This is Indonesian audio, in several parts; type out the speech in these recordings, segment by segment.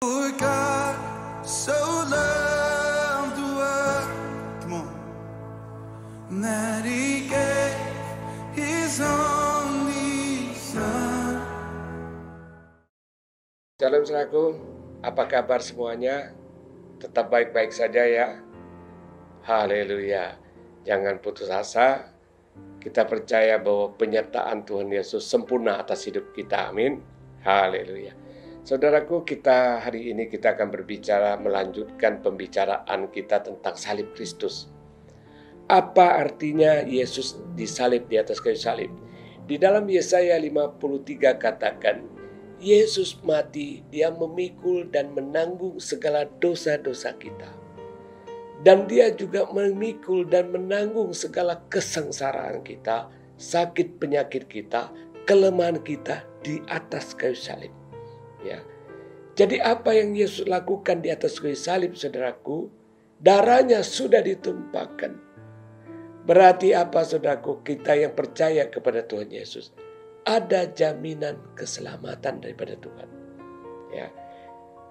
For God so loved the world, come on, that He gave His only Son. Shalom saudaraku, apa kabar semuanya? Tetap baik-baik saja ya. Haleluya. Jangan putus asa. Kita percaya bahwa penyertaan Tuhan Yesus sempurna atas hidup kita. Amin. Haleluya. Saudaraku, hari ini kita akan melanjutkan pembicaraan kita tentang salib Kristus. Apa artinya Yesus disalib di atas kayu salib? Di dalam Yesaya 53 katakan, Yesus mati, Dia memikul dan menanggung segala dosa-dosa kita. Dan Dia juga memikul dan menanggung segala kesengsaraan kita, sakit penyakit kita, kelemahan kita di atas kayu salib. Ya. Jadi apa yang Yesus lakukan di atas kayu salib, saudaraku? Darahnya sudah ditumpahkan. Berarti apa, saudaraku? Kita yang percaya kepada Tuhan Yesus, ada jaminan keselamatan daripada Tuhan. Ya.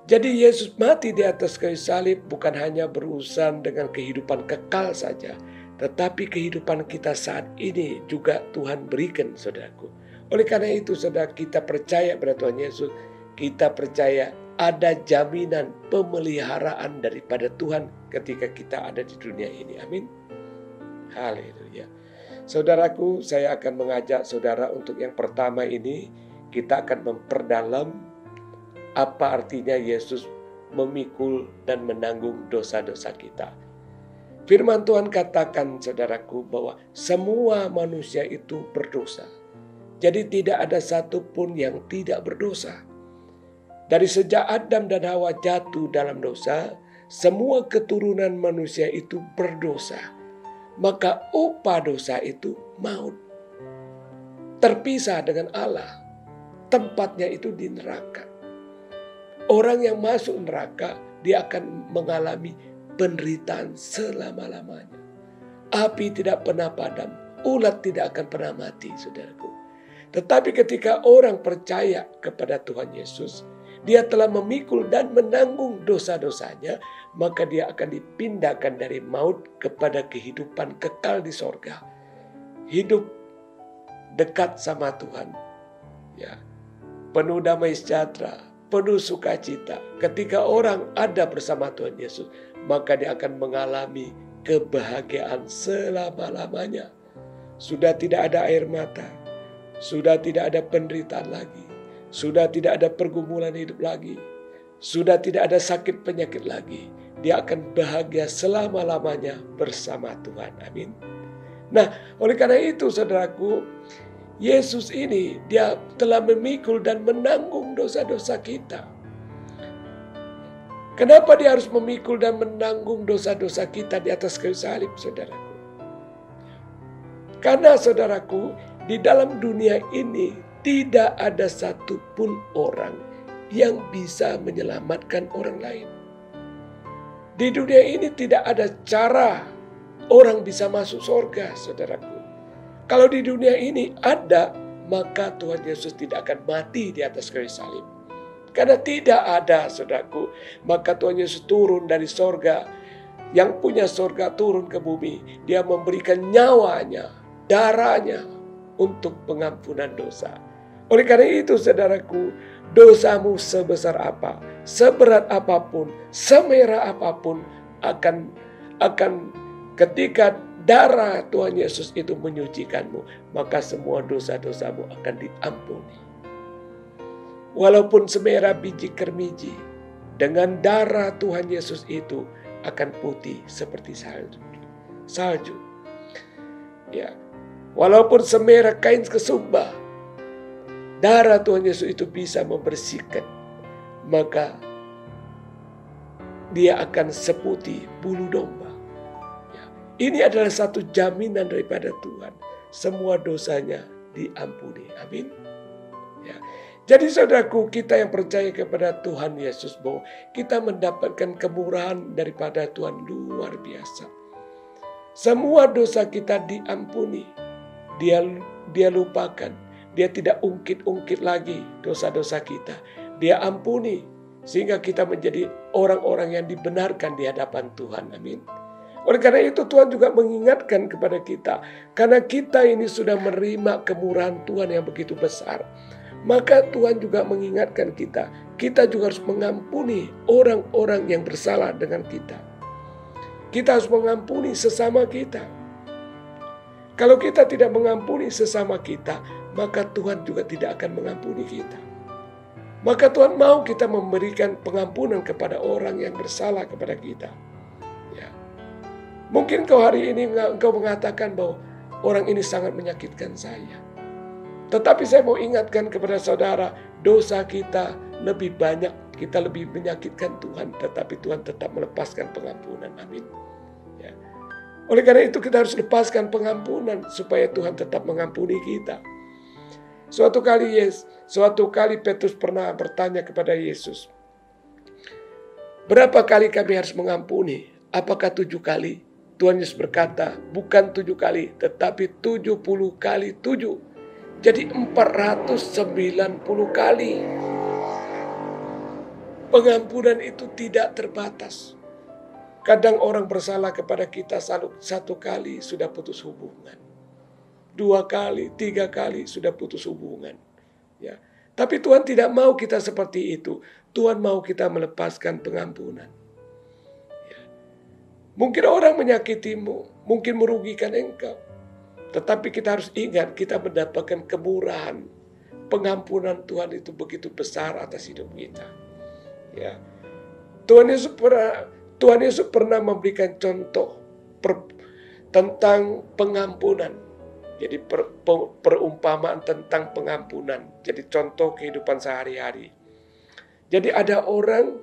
Jadi Yesus mati di atas kayu salib bukan hanya berurusan dengan kehidupan kekal saja, tetapi kehidupan kita saat ini juga Tuhan berikan, saudaraku. Oleh karena itu, saudara, kita percaya pada Tuhan Yesus. Kita percaya ada jaminan pemeliharaan daripada Tuhan ketika kita ada di dunia ini. Amin. Haleluya. Saudaraku, saya akan mengajak saudara untuk yang pertama ini, kita akan memperdalam apa artinya Yesus memikul dan menanggung dosa-dosa kita. Firman Tuhan katakan, saudaraku, bahwa semua manusia itu berdosa. Jadi tidak ada satupun yang tidak berdosa. Dari sejak Adam dan Hawa jatuh dalam dosa, semua keturunan manusia itu berdosa. Maka upah dosa itu maut. Terpisah dengan Allah. Tempatnya itu di neraka. Orang yang masuk neraka, dia akan mengalami penderitaan selama-lamanya. Api tidak pernah padam, ulat tidak akan pernah mati, saudaraku. Tetapi ketika orang percaya kepada Tuhan Yesus, Dia telah memikul dan menanggung dosa-dosanya, maka dia akan dipindahkan dari maut kepada kehidupan kekal di sorga. Hidup dekat sama Tuhan. Ya, penuh damai sejahtera, penuh sukacita. Ketika orang ada bersama Tuhan Yesus, maka dia akan mengalami kebahagiaan selama-lamanya. Sudah tidak ada air mata, sudah tidak ada penderitaan lagi. Sudah tidak ada pergumulan hidup lagi. Sudah tidak ada sakit penyakit lagi. Dia akan bahagia selama-lamanya bersama Tuhan. Amin. Nah, oleh karena itu, saudaraku, Yesus ini Dia telah memikul dan menanggung dosa-dosa kita. Kenapa Dia harus memikul dan menanggung dosa-dosa kita di atas kayu salib, saudaraku? Karena, saudaraku, di dalam dunia ini tidak ada satupun orang yang bisa menyelamatkan orang lain. Di dunia ini tidak ada cara orang bisa masuk surga, saudaraku. Kalau di dunia ini ada, maka Tuhan Yesus tidak akan mati di atas kayu salib. Karena tidak ada, saudaraku, maka Tuhan Yesus turun dari surga. Yang punya surga turun ke bumi. Dia memberikan nyawanya, darahnya untuk pengampunan dosa. Oleh karena itu, saudaraku, dosamu sebesar apa, seberat apapun, semerah apapun, akan ketika darah Tuhan Yesus itu menyucikanmu, maka semua dosa-dosamu akan diampuni. Walaupun semerah biji kermiji, dengan darah Tuhan Yesus itu akan putih seperti salju. Ya, walaupun semerah kain kesumba, darah Tuhan Yesus itu bisa membersihkan, maka dia akan seputih bulu domba. Ya, ini adalah satu jaminan daripada Tuhan. Semua dosanya diampuni. Amin. Ya. Jadi saudaraku, kita yang percaya kepada Tuhan Yesus, bahwa kita mendapatkan kemurahan daripada Tuhan luar biasa. Semua dosa kita diampuni. Dia lupakan. Dia tidak ungkit-ungkit lagi dosa-dosa kita. Dia ampuni. Sehingga kita menjadi orang-orang yang dibenarkan di hadapan Tuhan. Amin. Oleh karena itu Tuhan juga mengingatkan kepada kita. Karena kita ini sudah menerima kemurahan Tuhan yang begitu besar. Maka Tuhan juga mengingatkan kita. Kita juga harus mengampuni orang-orang yang bersalah dengan kita. Kita harus mengampuni sesama kita. Kalau kita tidak mengampuni sesama kita, maka Tuhan juga tidak akan mengampuni kita. Maka Tuhan mau kita memberikan pengampunan kepada orang yang bersalah kepada kita. Ya. Mungkin kau hari ini engkau mengatakan bahwa orang ini sangat menyakitkan saya. Tetapi saya mau ingatkan kepada saudara, dosa kita lebih banyak, kita lebih menyakitkan Tuhan, tetapi Tuhan tetap melepaskan pengampunan. Amin. Ya. Oleh karena itu kita harus lepaskan pengampunan supaya Tuhan tetap mengampuni kita. Suatu kali Petrus pernah bertanya kepada Yesus, berapa kali kami harus mengampuni? Apakah 7 kali? Tuhan Yesus berkata, bukan 7 kali, tetapi 70 kali 7. Jadi 490 kali. Pengampunan itu tidak terbatas. Kadang orang bersalah kepada kita 1 kali sudah putus hubungan. 2 kali, 3 kali sudah putus hubungan. Ya. Tapi Tuhan tidak mau kita seperti itu. Tuhan mau kita melepaskan pengampunan. Ya. Mungkin orang menyakitimu, mungkin merugikan engkau. Tetapi kita harus ingat, kita mendapatkan kemurahan. Pengampunan Tuhan itu begitu besar atas hidup kita. Ya. Tuhan Yesus pernah memberikan contoh tentang pengampunan. Jadi perumpamaan tentang pengampunan. Jadi contoh kehidupan sehari-hari. Jadi ada orang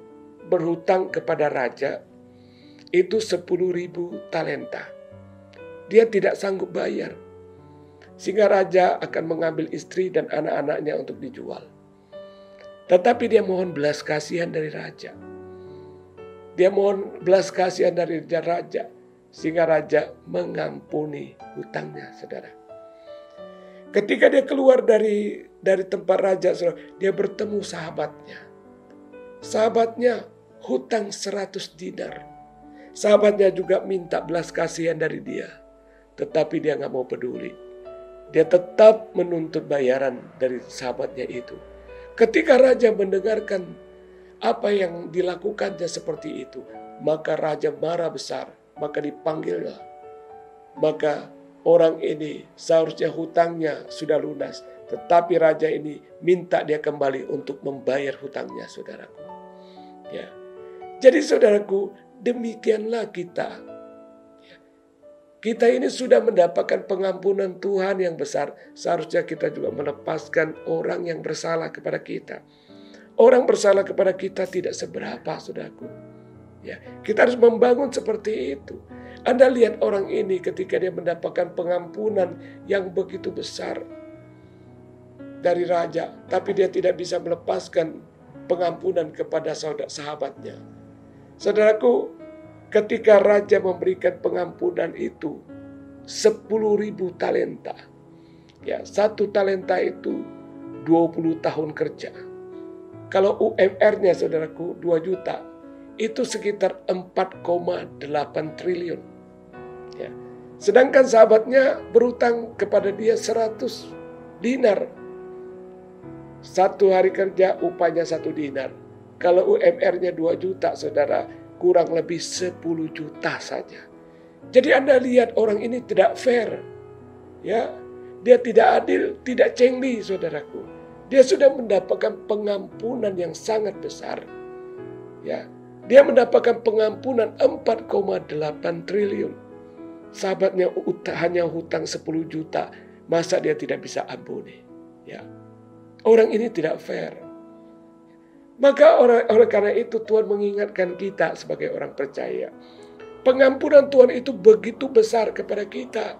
berhutang kepada raja. Itu 10.000 talenta. Dia tidak sanggup bayar. Sehingga raja akan mengambil istri dan anak-anaknya untuk dijual. Tetapi dia mohon belas kasihan dari raja. Dia mohon belas kasihan dari raja. Sehingga raja mengampuni hutangnya, saudara. Ketika dia keluar dari tempat raja, saudara, dia bertemu sahabatnya. Sahabatnya hutang 100 dinar. Sahabatnya juga minta belas kasihan dari dia. Tetapi dia gak mau peduli. Dia tetap menuntut bayaran dari sahabatnya itu. Ketika raja mendengarkan apa yang dilakukannya seperti itu, maka raja marah besar. Maka dipanggillah. Maka orang ini seharusnya hutangnya sudah lunas. Tetapi raja ini minta dia kembali untuk membayar hutangnya, saudaraku. Ya. Jadi saudaraku, demikianlah kita. Ya. Kita ini sudah mendapatkan pengampunan Tuhan yang besar. Seharusnya kita juga melepaskan orang yang bersalah kepada kita. Orang bersalah kepada kita tidak seberapa, saudaraku. Ya, kita harus membangun seperti itu. Anda lihat orang ini ketika dia mendapatkan pengampunan yang begitu besar dari raja, tapi dia tidak bisa melepaskan pengampunan kepada sahabatnya. Saudaraku, ketika raja memberikan pengampunan itu 10.000 talenta. Ya, 1 talenta itu 20 tahun kerja. Kalau UMR-nya saudaraku 2 juta. Itu sekitar 4,8 triliun. Ya. Sedangkan sahabatnya berutang kepada dia 100 dinar. 1 hari kerja upahnya 1 dinar. Kalau UMR-nya 2 juta, saudara, kurang lebih 10 juta saja. Jadi Anda lihat orang ini tidak fair. Ya, dia tidak adil, tidak cengli, saudaraku. Dia sudah mendapatkan pengampunan yang sangat besar. Ya. Dia mendapatkan pengampunan 4,8 triliun. Sahabatnya hanya hutang 10 juta. Masa dia tidak bisa ampuni? Ya. Orang ini tidak fair. Maka oleh karena itu Tuhan mengingatkan kita sebagai orang percaya. Pengampunan Tuhan itu begitu besar kepada kita.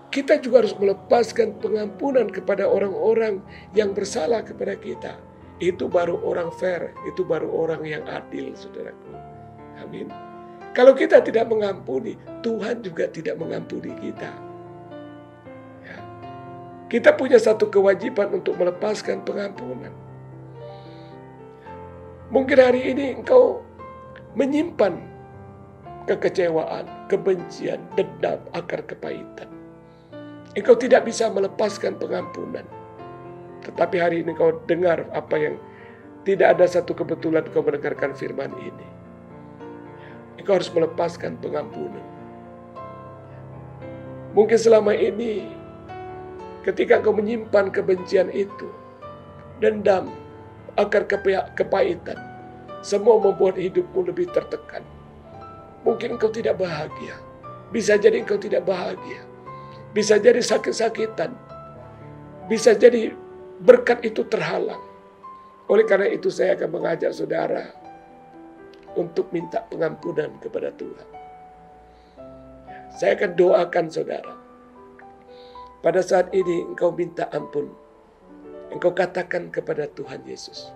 Kita juga harus melepaskan pengampunan kepada orang-orang yang bersalah kepada kita. Itu baru orang fair, itu baru orang yang adil, saudaraku. Amin. Kalau kita tidak mengampuni, Tuhan juga tidak mengampuni kita. Ya. Kita punya satu kewajiban untuk melepaskan pengampunan. Mungkin hari ini engkau menyimpan kekecewaan, kebencian, dendam, akar kepahitan. Engkau tidak bisa melepaskan pengampunan. Tetapi hari ini engkau dengar apa yang tidak ada satu kebetulan engkau mendengarkan firman ini. Engkau harus melepaskan pengampunan. Mungkin selama ini ketika engkau menyimpan kebencian itu, dendam, akar kepahitan, semua membuat hidupmu lebih tertekan. Mungkin engkau tidak bahagia. Bisa jadi engkau tidak bahagia. Bisa jadi sakit-sakitan. Bisa jadi berkat itu terhalang. Oleh karena itu saya akan mengajak saudara untuk minta pengampunan kepada Tuhan. Saya akan doakan saudara. Pada saat ini engkau minta ampun. Engkau katakan kepada Tuhan Yesus.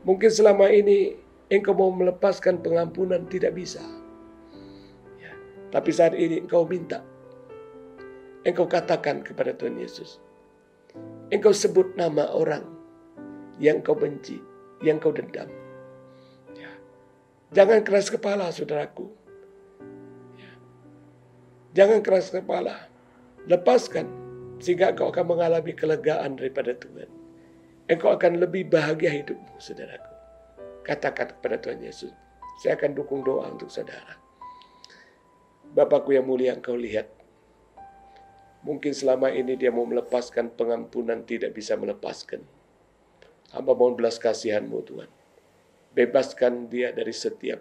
Mungkin selama ini engkau mau melepaskan pengampunan tidak bisa. Tapi saat ini engkau minta. Engkau katakan kepada Tuhan Yesus. Engkau sebut nama orang yang kau benci, yang kau dendam. Jangan keras kepala saudaraku. Jangan keras kepala. Lepaskan sehingga engkau akan mengalami kelegaan daripada Tuhan. Engkau akan lebih bahagia hidupmu saudaraku. Katakan kepada Tuhan Yesus. Saya akan dukung doa untuk saudara. Bapakku yang mulia, engkau lihat. Mungkin selama ini dia mau melepaskan pengampunan, tidak bisa melepaskan. Hamba mohon belas kasihan-Mu Tuhan. Bebaskan dia dari setiap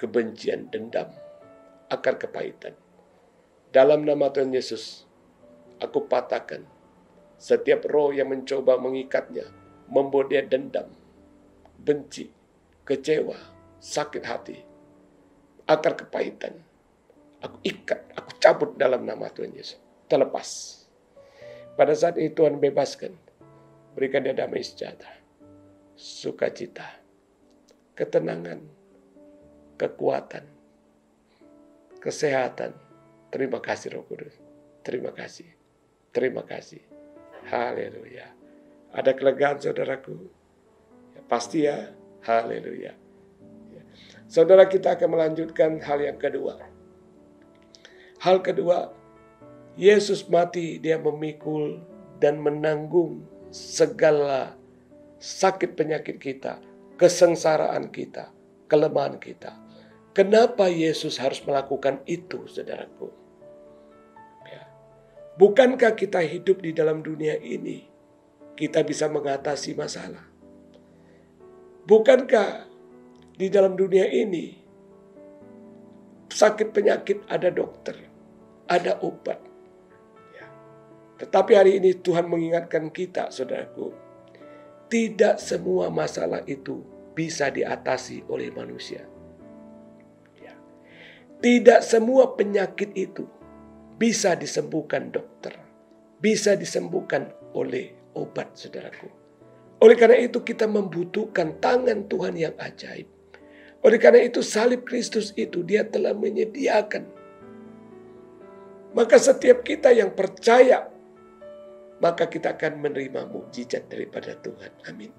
kebencian, dendam, akar kepahitan. Dalam nama Tuhan Yesus, aku patahkan setiap roh yang mencoba mengikatnya, membuat dia dendam, benci, kecewa, sakit hati, akar kepahitan. Aku ikat, aku cabut dalam nama Tuhan Yesus. Terlepas. Pada saat itu Tuhan bebaskan. Berikan dia damai sejahtera, sukacita, ketenangan, kekuatan, kesehatan. Terima kasih Roh Kudus. Terima kasih. Terima kasih. Haleluya. Ada kelegaan saudaraku? Ya, pasti ya. Haleluya. Ya. Saudara, kita akan melanjutkan hal yang kedua. Hal kedua, Yesus mati, dia memikul dan menanggung segala sakit penyakit kita, kesengsaraan kita, kelemahan kita. Kenapa Yesus harus melakukan itu, saudaraku? Ya. Bukankah kita hidup di dalam dunia ini, kita bisa mengatasi masalah? Bukankah di dalam dunia ini, sakit penyakit ada dokter, ada obat? Tetapi hari ini Tuhan mengingatkan kita, saudaraku, tidak semua masalah itu bisa diatasi oleh manusia. Tidak semua penyakit itu bisa disembuhkan dokter, bisa disembuhkan oleh obat, saudaraku. Oleh karena itu kita membutuhkan tangan Tuhan yang ajaib. Oleh karena itu salib Kristus itu dia telah menyediakan. Maka setiap kita yang percaya, maka kita akan menerima mukjizat daripada Tuhan. Amin.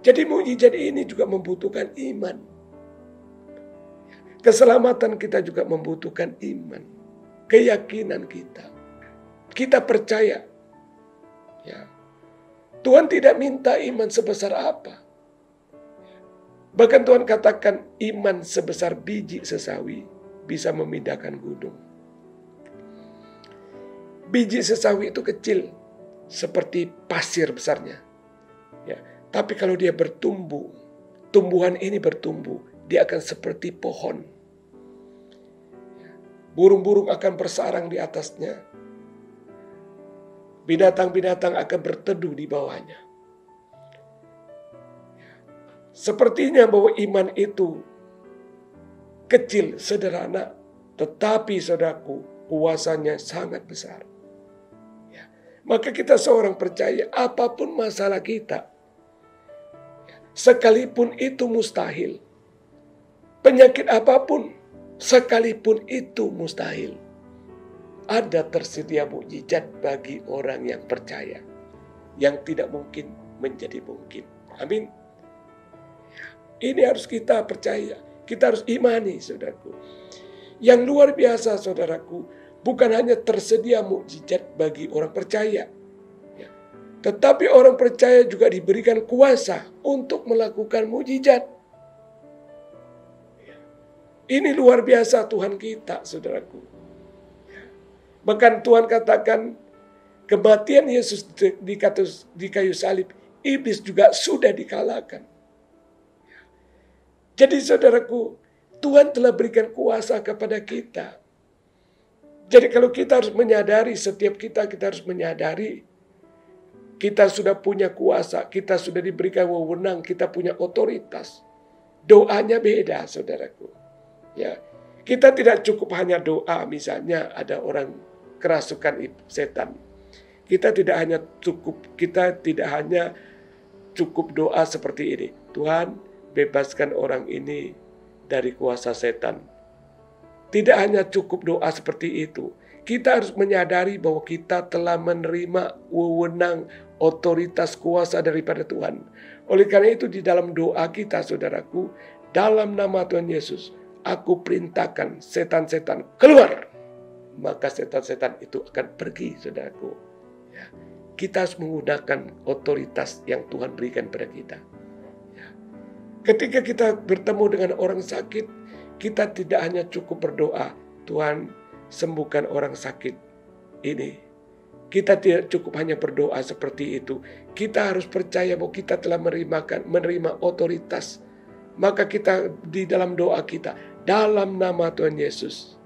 Jadi mukjizat ini juga membutuhkan iman. Keselamatan kita juga membutuhkan iman. Keyakinan kita. Kita percaya. Ya. Tuhan tidak minta iman sebesar apa. Bahkan Tuhan katakan iman sebesar biji sesawi bisa memindahkan gunung. Biji sesawi itu kecil, seperti pasir besarnya. Ya, tapi kalau dia bertumbuh, tumbuhan ini bertumbuh, dia akan seperti pohon. Burung-burung akan bersarang di atasnya. Binatang-binatang akan berteduh di bawahnya. Sepertinya bahwa iman itu kecil, sederhana, tetapi saudaraku, kuasanya sangat besar. Maka kita seorang percaya apapun masalah kita, sekalipun itu mustahil. Penyakit apapun, sekalipun itu mustahil. Ada tersedia mukjizat bagi orang yang percaya. Yang tidak mungkin menjadi mungkin. Amin. Ini harus kita percaya. Kita harus imani, saudaraku. Yang luar biasa, saudaraku, bukan hanya tersedia mukjizat bagi orang percaya, ya, tetapi orang percaya juga diberikan kuasa untuk melakukan mukjizat. Ini luar biasa Tuhan kita, saudaraku. Bahkan Tuhan katakan kematian Yesus di kayu salib, iblis juga sudah dikalahkan. Jadi saudaraku, Tuhan telah berikan kuasa kepada kita. Jadi kalau kita harus menyadari, setiap kita harus menyadari, kita sudah punya kuasa, kita sudah diberikan wewenang, kita punya otoritas. Doanya beda, saudaraku. Ya, kita tidak cukup hanya doa, misalnya ada orang kerasukan setan. Kita tidak hanya cukup doa seperti ini. Tuhan, bebaskan orang ini dari kuasa setan. Tidak hanya cukup doa seperti itu. Kita harus menyadari bahwa kita telah menerima wewenang, otoritas, kuasa daripada Tuhan. Oleh karena itu di dalam doa kita, saudaraku, dalam nama Tuhan Yesus, aku perintahkan setan-setan keluar. Maka setan-setan itu akan pergi, saudaraku. Ya. Kita harus menggunakan otoritas yang Tuhan berikan pada kita. Ya. Ketika kita bertemu dengan orang sakit, kita tidak hanya cukup berdoa, Tuhan sembuhkan orang sakit ini. Kita tidak cukup hanya berdoa seperti itu. Kita harus percaya bahwa kita telah menerima otoritas. Maka kita di dalam doa kita, dalam nama Tuhan Yesus.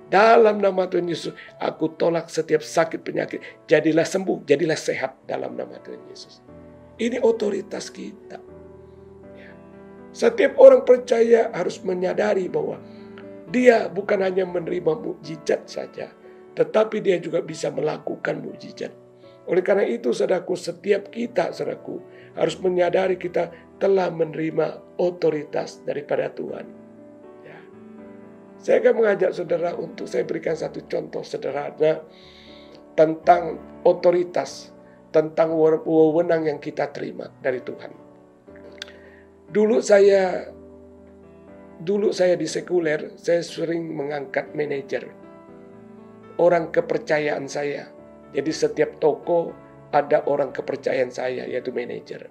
Dalam nama Tuhan Yesus, aku tolak setiap sakit penyakit. Jadilah sembuh, jadilah sehat dalam nama Tuhan Yesus. Ini otoritas kita. Setiap orang percaya harus menyadari bahwa dia bukan hanya menerima mukjizat saja, tetapi dia juga bisa melakukan mukjizat. Oleh karena itu, saudaraku, setiap kita, saudaraku, harus menyadari kita telah menerima otoritas daripada Tuhan. Ya. Saya akan mengajak saudara untuk saya berikan satu contoh sederhana tentang otoritas, tentang wewenang yang kita terima dari Tuhan. Dulu saya di sekuler, saya sering mengangkat manajer, orang kepercayaan saya. Jadi setiap toko ada orang kepercayaan saya, yaitu manajer.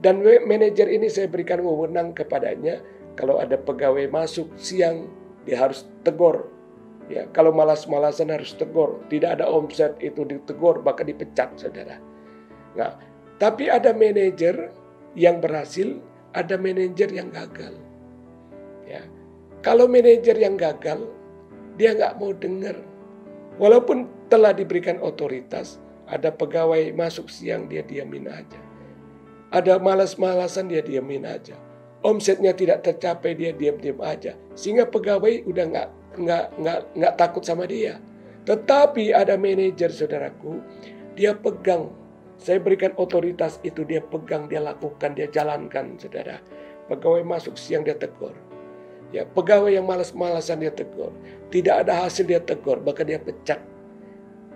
Dan manajer ini saya berikan wewenang kepadanya, kalau ada pegawai masuk siang, dia harus tegur. Ya, kalau malas-malasan harus tegur. Tidak ada omset itu ditegur, bahkan dipecat, saudara. Nah, tapi ada manajer yang berhasil, ada manajer yang gagal. Ya. Kalau manajer yang gagal, dia nggak mau dengar. Walaupun telah diberikan otoritas, ada pegawai masuk siang, dia diamin aja. Ada malas-malasan, dia diamin aja. Omsetnya tidak tercapai, dia diam-diam aja. Sehingga pegawai udah nggak takut sama dia. Tetapi ada manajer, saudaraku, dia pegang. Saya berikan otoritas itu, dia pegang, dia lakukan, dia jalankan, saudara. Pegawai masuk siang, dia tegur. Ya, pegawai yang malas-malasan dia tegur. Tidak ada hasil dia tegur, bahkan dia pecat.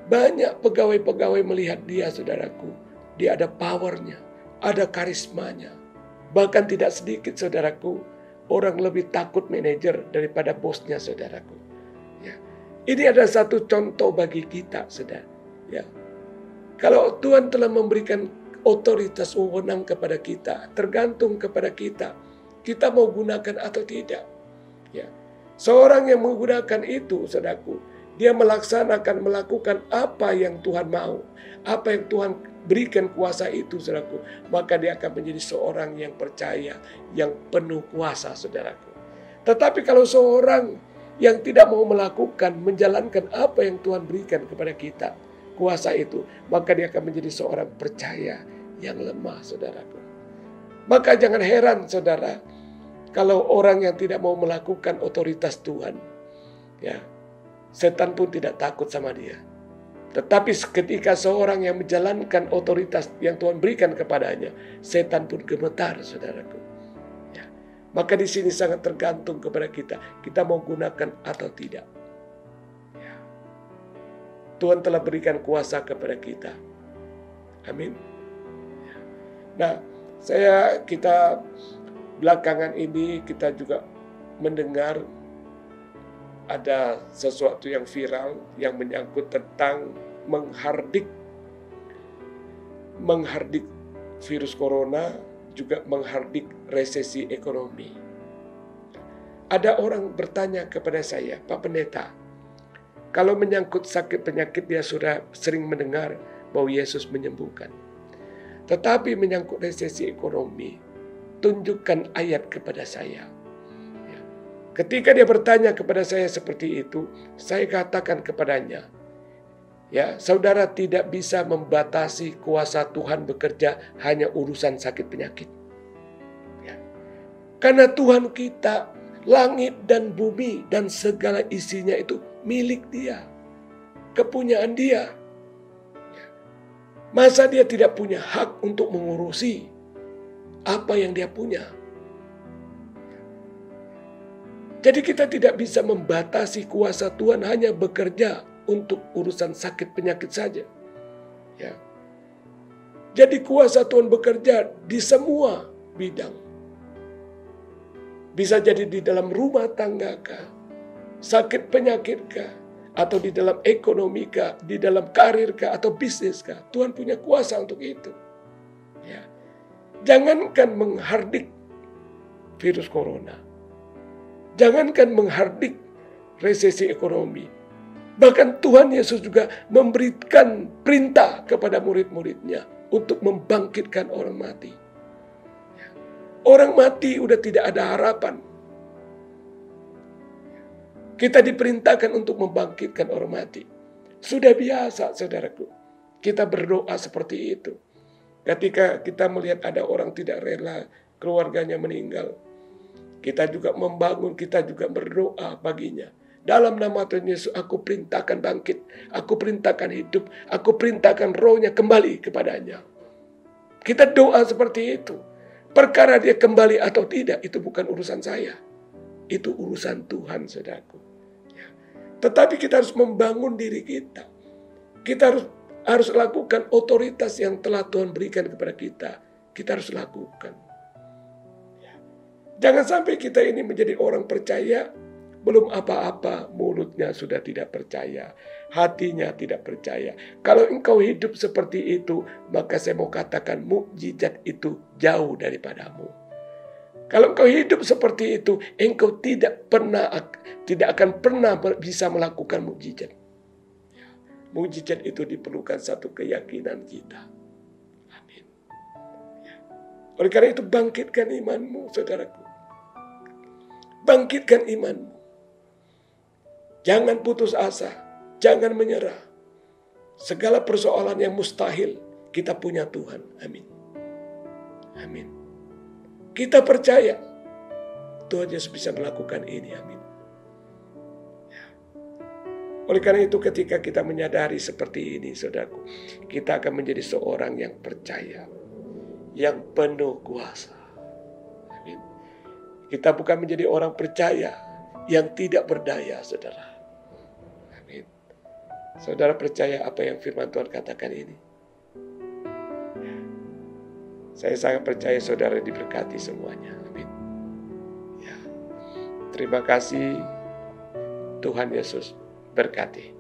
Banyak pegawai-pegawai melihat dia, saudaraku. Dia ada powernya, ada karismanya. Bahkan tidak sedikit, saudaraku, orang lebih takut manajer daripada bosnya, saudaraku. Ya. Ini ada satu contoh bagi kita, saudara. Ya. Kalau Tuhan telah memberikan otoritas wewenang kepada kita, tergantung kepada kita. Kita mau gunakan atau tidak. Ya. Seorang yang menggunakan itu, saudaraku, dia melakukan apa yang Tuhan mau. Apa yang Tuhan berikan kuasa itu, saudaraku. Maka dia akan menjadi seorang yang percaya, yang penuh kuasa, saudaraku. Tetapi kalau seorang yang tidak mau melakukan, menjalankan apa yang Tuhan berikan kepada kita, kuasa itu, maka dia akan menjadi seorang percaya yang lemah, saudaraku. Maka jangan heran, saudara, kalau orang yang tidak mau melakukan otoritas Tuhan, ya, setan pun tidak takut sama dia. Tetapi ketika seorang yang menjalankan otoritas yang Tuhan berikan kepadanya, setan pun gemetar, saudaraku. Ya. Maka di sini sangat tergantung kepada kita. Kita mau gunakan atau tidak. Ya. Tuhan telah berikan kuasa kepada kita. Amin. Ya. Nah, Kita belakangan ini kita juga mendengar ada sesuatu yang viral yang menyangkut tentang menghardik virus corona, juga menghardik resesi ekonomi. Ada orang bertanya kepada saya, Pak Pendeta, kalau menyangkut sakit penyakit dia sudah sering mendengar bahwa Yesus menyembuhkan. Tetapi menyangkut resesi ekonomi, tunjukkan ayat kepada saya. Ketika dia bertanya kepada saya seperti itu, saya katakan kepadanya, ya, saudara tidak bisa membatasi kuasa Tuhan bekerja hanya urusan sakit penyakit. Ya. Karena Tuhan kita, langit dan bumi dan segala isinya itu milik Dia, kepunyaan Dia. Masa Dia tidak punya hak untuk mengurusi apa yang Dia punya? Jadi kita tidak bisa membatasi kuasa Tuhan hanya bekerja untuk urusan sakit penyakit saja. Ya. Jadi kuasa Tuhan bekerja di semua bidang. Bisa jadi di dalam rumah tangga kah, sakit penyakit kah, atau di dalam ekonomi kah, di dalam karir kah, atau bisnis kah. Tuhan punya kuasa untuk itu. Ya. Jangankan menghardik virus corona. Jangankan menghardik resesi ekonomi. Bahkan Tuhan Yesus juga memberikan perintah kepada murid-muridnya untuk membangkitkan orang mati. Orang mati udah tidak ada harapan. Kita diperintahkan untuk membangkitkan orang mati. Sudah biasa, saudaraku. Kita berdoa seperti itu. Ketika kita melihat ada orang tidak rela keluarganya meninggal, kita juga membangun, kita juga berdoa baginya. Dalam nama Tuhan Yesus, aku perintahkan bangkit. Aku perintahkan hidup. Aku perintahkan rohnya kembali kepadanya. Kita doa seperti itu. Perkara dia kembali atau tidak, itu bukan urusan saya. Itu urusan Tuhan, saudaraku. Ya. Tetapi kita harus membangun diri kita. Kita harus lakukan otoritas yang telah Tuhan berikan kepada kita. Kita harus lakukan. Ya. Jangan sampai kita ini menjadi orang percaya, belum apa-apa, mulutnya sudah tidak percaya, hatinya tidak percaya. Kalau engkau hidup seperti itu, maka saya mau katakan mukjizat itu jauh daripadamu. Kalau engkau hidup seperti itu, engkau tidak akan pernah bisa melakukan mukjizat. Mukjizat itu diperlukan satu keyakinan kita. Amin. Oleh karena itu bangkitkan imanmu, saudaraku. Bangkitkan imanmu. Jangan putus asa, jangan menyerah. Segala persoalan yang mustahil, kita punya Tuhan. Amin. Amin. Kita percaya Tuhan Yesus bisa melakukan ini. Amin. Oleh karena itu ketika kita menyadari seperti ini, saudaraku, kita akan menjadi seorang yang percaya, yang penuh kuasa. Amin. Kita bukan menjadi orang percaya yang tidak berdaya, saudara. Saudara percaya apa yang firman Tuhan katakan ini? Saya sangat percaya saudara diberkati semuanya. Amin. Ya. Terima kasih. Tuhan Yesus berkati.